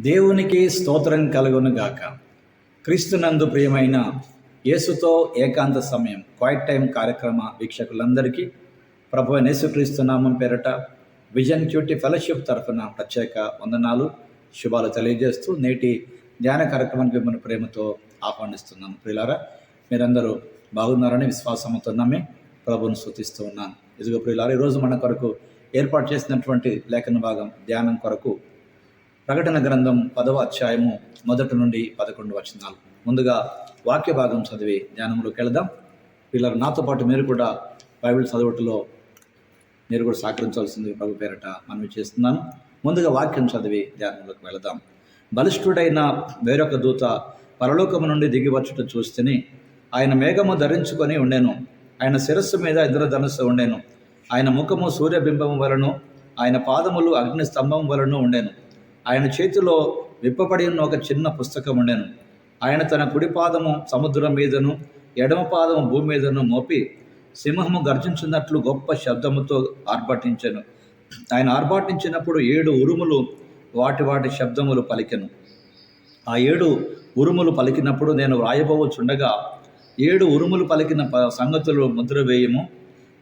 దేవునికి స్తోత్రం కలుగును గాక. క్రీస్తునందు ప్రియమైన యేసుతో ఏకాంత సమయం క్వైట్ టైం కార్యక్రమ వీక్షకులందరికీ ప్రభువైన యేసుక్రీస్తు నామం పేరట విజన్ క్యూటీ ఫెలోషిప్ తరఫున ప్రత్యేక వందనాలు శుభాలు తెలియజేస్తూ నేటి ధ్యాన కార్యక్రమానికి మిమ్మల్ని ప్రేమతో ఆహ్వానిస్తున్నాను. ప్రియులారా, మీరందరూ బాగున్నారని విశ్వాసంతో నమ్మి ప్రభువును స్తుతిస్తూ ఉన్నాను. ఇదిగో ప్రియులారా, ఈరోజు మన కొరకు ఏర్పాటు చేసినటువంటి లేఖన భాగం ధ్యానం కొరకు ప్రకటన గ్రంథం 10వ అధ్యాయము 1 నుండి 11 వచనాలు. ముందుగా వాక్య భాగం చదివి ధ్యానంలోకి వెళదాం. పిల్లలు నాతో పాటు మీరు కూడా బైబిల్ చదవటంలో మీరు కూడా సహకరించాల్సింది ప్రభు పేరట మనవి చేస్తున్నాను. ముందుగా వాక్యం చదివి ధ్యానంలోకి వెళదాం. బలిష్ఠుడైన వేరొక దూత పరలోకము నుండి దిగివచ్చుట చూస్తేనే ఆయన మేఘము ధరించుకొని ఉండెను. ఆయన శిరస్సు మీద ఇంద్రధనుస్సు ఉండెను. ఆయన ముఖము సూర్యబింబము వలను, ఆయన పాదములు అగ్ని స్తంభం వలను ఉండెను. ఆయన చేతిలో విప్పబడి ఉన్న ఒక చిన్న పుస్తకం ఉండెను. ఆయన తన కుడి పాదము సముద్రం మీదను ఎడమ పాదము భూమి మీదను మోపి సింహము గర్జించినట్లు గొప్ప శబ్దముతో ఆర్భటించెను. ఆయన ఆర్భాటించినప్పుడు 7 ఉరుములు వాటి శబ్దములు పలికెను. ఆ 7 ఉరుములు పలికినప్పుడు నేను వ్రాయబోచుండగా 7 ఉరుములు పలికిన సంగతులు ముద్ర వేయము,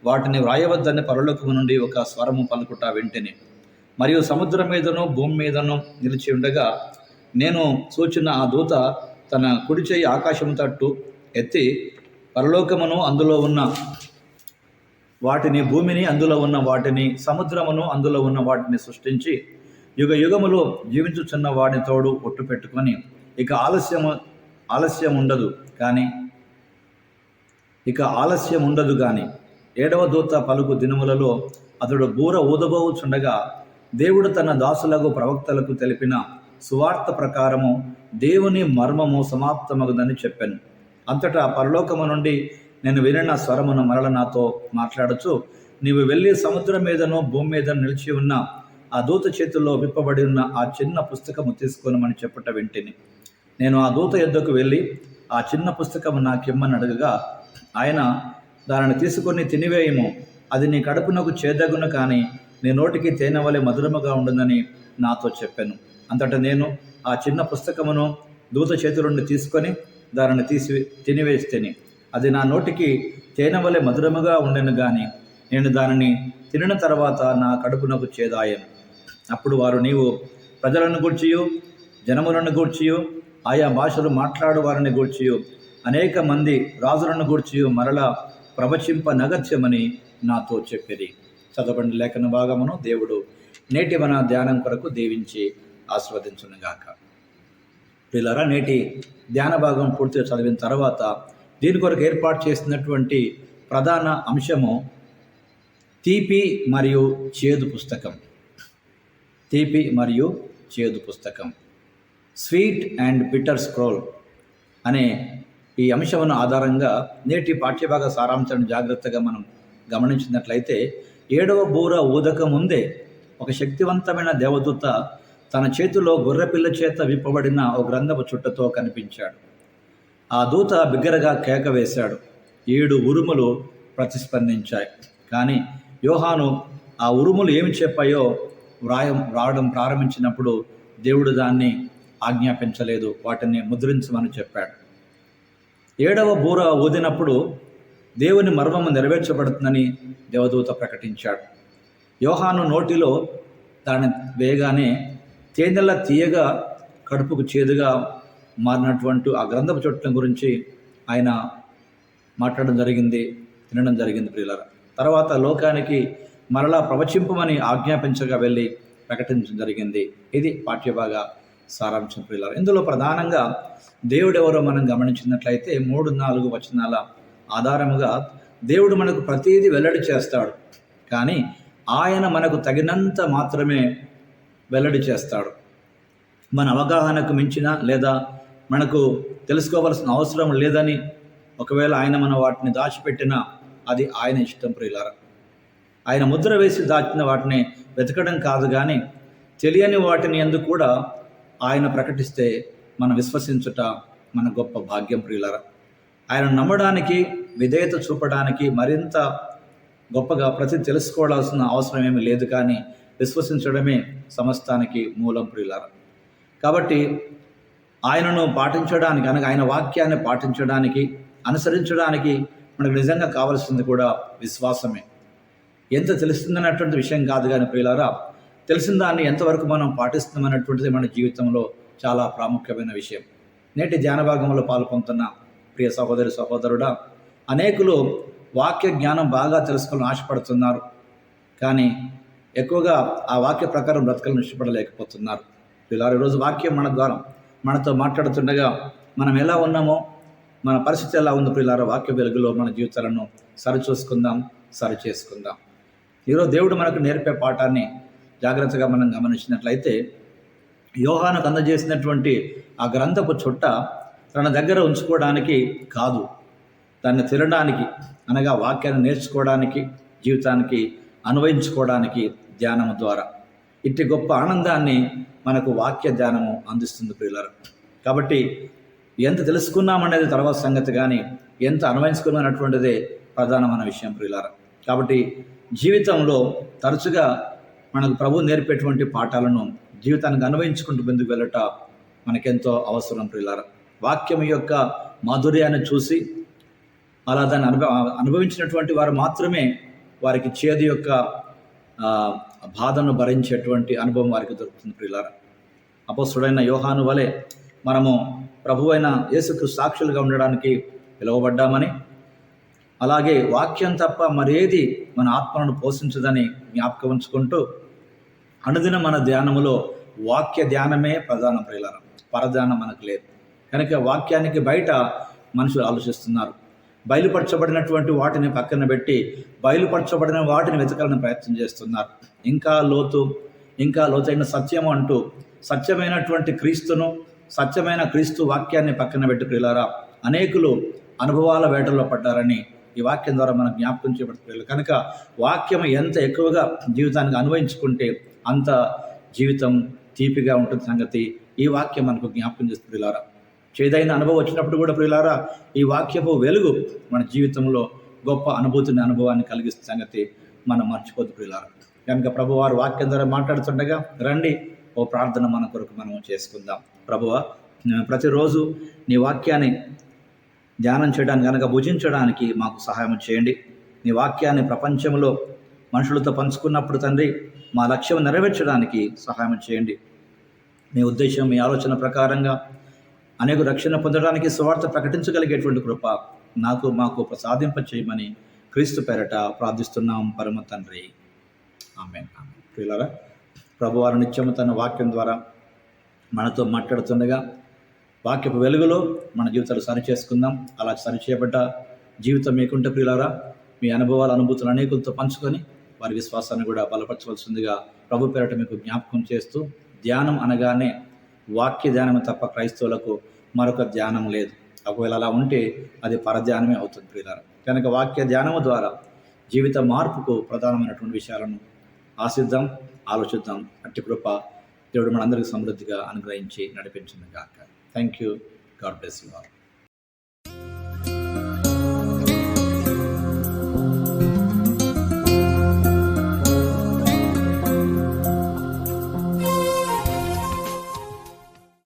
వాటిని వ్రాయవద్దని పరలోకము నుండి ఒక స్వరము పలుకుట వింటిని. మరియు సముద్రం మీదను భూమి మీదను నిలిచి ఉండగా నేను చూచిన ఆ దూత తన కుడి చేయి ఆకాశం తట్టు ఎత్తి పరలోకమును అందులో ఉన్న వాటిని, భూమిని అందులో ఉన్న వాటిని, సముద్రమును అందులో ఉన్న వాటిని సృష్టించి యుగ యుగములో జీవించుచున్న వాడిని తోడు ఒట్టు పెట్టుకొని ఇక ఆలస్యం ఉండదు కానీ 7వ దూత పలుకు దినములలో అతడు బూర ఊదబోచుండగా దేవుడు తన దాసులకు ప్రవక్తలకు తెలిపిన సువార్త ప్రకారము దేవుని మర్మము సమాప్తమగుదని చెప్పాను. అంతటా పరలోకము నుండి నేను వినిన స్వరమును మరల నాతో మాట్లాడుచు, నీవు వెళ్ళి సముద్రం మీదను భూమి మీద నిలిచి ఉన్న ఆ దూత చేతుల్లో విప్పబడి ఉన్న ఆ చిన్న పుస్తకము తీసుకొనమని చెప్పుట వింటిని. నేను ఆ దూత యొద్దకు వెళ్ళి ఆ చిన్న పుస్తకము నాకిమ్మని అడగగా ఆయన, దానిని తీసుకొని తినివేయము, అది నీ కడుపునకు చేదగును, కానీ నీ నోటికి తేనె వలె మధురముగా ఉండునని నాతో చెప్పాను. అంతటా నేను ఆ చిన్న పుస్తకమును దూత చేతి నుండి తీసుకొని దానిని తినివేస్తేని అది నా నోటికి తేనె వలె మధురముగా ఉండెను, కానీ నేను దానిని తినిన తర్వాత నా కడుపునకు చేదాయను. అప్పుడు వారు, నీవు ప్రజలను గూర్చియు జనములను గూర్చియు ఆయా భాషలు మాట్లాడు వారిని గూర్చియు అనేక మంది రాజులను గూర్చియు మరలా ప్రవచింప నగత్యమని నాతో చెప్పిరి. చదవండి లేఖన భాగమును. దేవుడు నేటి మన ధ్యానం కొరకు దీవించి ఆస్వాదించునుగాక. పిల్లరా, నేటి ధ్యాన భాగం పూర్తిగా చదివిన తర్వాత దీని కొరకు ఏర్పాటు చేసినటువంటి ప్రధాన అంశము తీపి మరియు చేదు పుస్తకం. తీపి మరియు చేదు పుస్తకం, స్వీట్ అండ్ బిటర్ స్క్రోల్ అనే ఈ అంశమును ఆధారంగా నేటి పాఠ్యభాగ సారాంశాన్ని జాగ్రత్తగా మనం గమనించినట్లయితే 7వ బూర ఊదక ముందే ఒక శక్తివంతమైన దేవదూత తన చేతిలో గొర్రెపిల్ల చేత విప్పబడిన ఒక గ్రంథపు చుట్టతో కనిపించాడు. ఆ దూత బిగ్గరగా కేక వేశాడు. 7 ఉరుములు ప్రతిస్పందించాయి. కానీ యోహాను ఆ ఉరుములు ఏమి చెప్పాయో వ్రాయడం ప్రారంభించినప్పుడు దేవుడు దాన్ని ఆజ్ఞాపించలేదు, వాటిని ముద్రించమని చెప్పాడు. 7వ బూర ఊదినప్పుడు దేవుని మర్మము నెరవేర్చబడుతుందని దేవదూత ప్రకటించాడు. యోహాను నోటిలో దాని వేయగానే తేనెల తీయగా కడుపుకు చేదుగా మారినటువంటి ఆ గ్రంథపు చుట్టం గురించి ఆయన మాట్లాడడం జరిగింది, తినడం జరిగింది. ప్రియులారా, తర్వాత లోకానికి మరలా ప్రవచింపమని ఆజ్ఞాపించగా వెళ్ళి ప్రకటించడం జరిగింది. ఇది పాఠ్యభాగ సారాంశం. ప్రియులారా, ఇందులో ప్రధానంగా దేవుడెవరో మనం గమనించినట్లయితే 3-4 వచనాల ఆధారముగా దేవుడు మనకు ప్రతీది వెల్లడి చేస్తాడు, కానీ ఆయన మనకు తగినంత మాత్రమే వెల్లడి చేస్తాడు. మన అవగాహనకు మించిన లేదా మనకు తెలుసుకోవాల్సిన అవసరం లేదని ఒకవేళ ఆయన మన వాటిని దాచిపెట్టినా అది ఆయన ఇష్టం. ప్రియులారా, ఆయన ముద్ర వేసి దాచిన వాటిని వెతకడం కాదు, కానీ తెలియని వాటిని యందు కూడా ఆయన ప్రకటిస్తే మనం విశ్వసించుట మన గొప్ప భాగ్యం. ప్రియులారా, ఆయన నమ్మడానికి, విధేయత చూపడానికి మరింత గొప్పగా ప్రతి తెలుసుకోవాల్సిన అవసరం ఏమీ లేదు, కానీ విశ్వసించడమే సమస్తానికి మూలం. ప్రియులారా, కాబట్టి ఆయనను పాటించడానికి, అనగా ఆయన వాక్యాన్ని పాటించడానికి, అనుసరించడానికి మనకు నిజంగా కావాల్సింది కూడా విశ్వాసమే. ఎంత తెలుస్తుందన్నటువంటి విషయం కాదు కానీ ప్రియులారా, తెలిసిన దాన్ని ఎంతవరకు మనం పాటిస్తున్నామన్నటువంటిది మన జీవితంలో చాలా ప్రాముఖ్యమైన విషయం. నేటి ధ్యాన భాగంలో పాల్పొందుతున్న ప్రియ సహోదరి సహోదరుడా, అనేకులు వాక్య జ్ఞానం బాగా తెలుసుకోవాలని ఆశపడుతున్నారు, కానీ ఎక్కువగా ఆ వాక్య ప్రకారం బ్రతకాలని ఇష్టపడలేకపోతున్నారు. ప్రియులారా, ఈరోజు వాక్యం మన ద్వారా మనతో మాట్లాడుతుండగా మనం ఎలా ఉన్నామో, మన పరిస్థితి ఎలా ఉందో ప్రియులారా, వాక్య వెలుగులో మన జీవితాలను సరిచూసుకుందాం, సరిచేసుకుందాం. ఈరోజు దేవుడు మనకు నేర్పే పాఠాన్ని జాగ్రత్తగా మనం గమనించినట్లయితే, యోహానుకు అందజేసినటువంటి ఆ గ్రంథపు చుట్ట తన దగ్గర ఉంచుకోవడానికి కాదు, దాన్ని తినడానికి, అనగా వాక్యాన్ని నేర్చుకోవడానికి, జీవితానికి అన్వయించుకోవడానికి ధ్యానము ద్వారా. ఇట్టి గొప్ప ఆనందాన్ని మనకు వాక్య ధ్యానము అందిస్తుంది ప్రియులారా. కాబట్టి ఎంత తెలుసుకున్నామనేది తర్వాత సంగతి, కానీ ఎంత అన్వయించుకున్నటువంటిదే ప్రధానమైన విషయం ప్రియులారా. కాబట్టి జీవితంలో తరచుగా మనకు ప్రభువు నేర్పేటువంటి పాఠాలను జీవితానికి అన్వయించుకుంటూ ముందుకు వెళ్ళట మనకెంతో అవసరం ప్రియులారా. వాక్యం యొక్క మాధుర్యాన్ని చూసి అలా దాన్ని అనుభవించినటువంటి వారు మాత్రమే వారికి చేదు యొక్క బాధను భరించేటువంటి అనుభవం వారికి దొరుకుతుంది ప్రియులారా. అపొస్తలుడైన యోహాను వలె మనము ప్రభువైన యేసుక్రీస్తు సాక్షులుగా ఉండడానికి పిలువబడ్డామని, అలాగే వాక్యం తప్ప మరేది మన ఆత్మలను పోషించదని జ్ఞాపకం ఉంచుకుంటూ, అనుదిన మన ధ్యానములో వాక్య ధ్యానమే ప్రధానం ప్రియులారా. పరధ్యానం మనకు లేదు. కనుక వాక్యానికి బయట మనుషులు ఆలోచిస్తున్నారు. బయలుపరచబడినటువంటి వాటిని పక్కన పెట్టి బయలుపరచబడిన వాటిని వెతకాలని ప్రయత్నం చేస్తున్నారు. ఇంకా లోతైన సత్యము అంటూ సత్యమైనటువంటి క్రీస్తును, సత్యమైన క్రీస్తు వాక్యాన్ని పక్కన పెట్టి ప్రియులారా, అనేకులు అనుభవాల వేటల్లో పడ్డారని ఈ వాక్యం ద్వారా మనం జ్ఞాపకం చేయబడుతుంది. కనుక వాక్యం ఎంత ఎక్కువగా జీవితానికి అన్వయించుకుంటే అంత జీవితం తీపిగా ఉంటుంది సంగతి ఈ వాక్యం మనకు జ్ఞాపకం చేస్తుంది ప్రియులారా. చేదైన అనుభవం వచ్చినప్పుడు కూడా ప్రియులారా, ఈ వాక్యపు వెలుగు మన జీవితంలో గొప్ప అనుభవాన్ని కలిగిస్తున్న సంగతి మనం మర్చిపోద్దు ప్రియులారా. కనుక ప్రభువారు వాక్యం ద్వారా మాట్లాడుతుండగా రండి, ఓ ప్రార్థన మన కొరకు మనం చేసుకుందాం. ప్రభువా, ప్రతిరోజు నీ వాక్యాన్ని ధ్యానం చేయడానికి, కనుక భుజించడానికి మాకు సహాయం చేయండి. నీ వాక్యాన్ని ప్రపంచంలో మనుషులతో పంచుకున్నప్పుడు తండ్రి, మా లక్ష్యం నెరవేర్చడానికి సహాయం చేయండి. మీ ఉద్దేశం, మీ ఆలోచన ప్రకారంగా అనేక రక్షణ పొందడానికి సువార్త ప్రకటించగలిగేటువంటి కృప మాకు ప్రసాదింప చేయమని క్రీస్తు పేరట ప్రార్థిస్తున్నాం పరమ తండ్రి. ఆమేన్. ప్రియులారా, ప్రభువారు నిత్యము తన వాక్యం ద్వారా మనతో మాట్లాడుతుండగా వాక్యపు వెలుగులో మన జీవితాలు సరిచేసుకుందాం. అలా సరిచేయబడ్డ జీవితం మీకుంటే ప్రియులారా, మీ అనుభూతులు అనేకులతో పంచుకొని వారి విశ్వాసాన్ని కూడా బలపరచవలసిందిగా ప్రభు పేరట మీకు జ్ఞాపకం చేస్తూ, ధ్యానం అనగానే వాక్య ధ్యానమే తప్ప క్రైస్తవులకు మరొక ధ్యానం లేదు. ఒకవేళ అలా ఉంటే అది పరధ్యానమే అవుతుంది ప్రియులారా. కనుక వాక్య ధ్యానము ద్వారా జీవిత మార్పుకు ప్రధానమైనటువంటి విషయాలను ఆశిద్దాం, ఆలోచిద్దాం. అట్టి కృప దేవుడు మనందరికీ సమృద్ధిగా అనుగ్రహించి నడిపించును గాక. Thank you. God bless you all.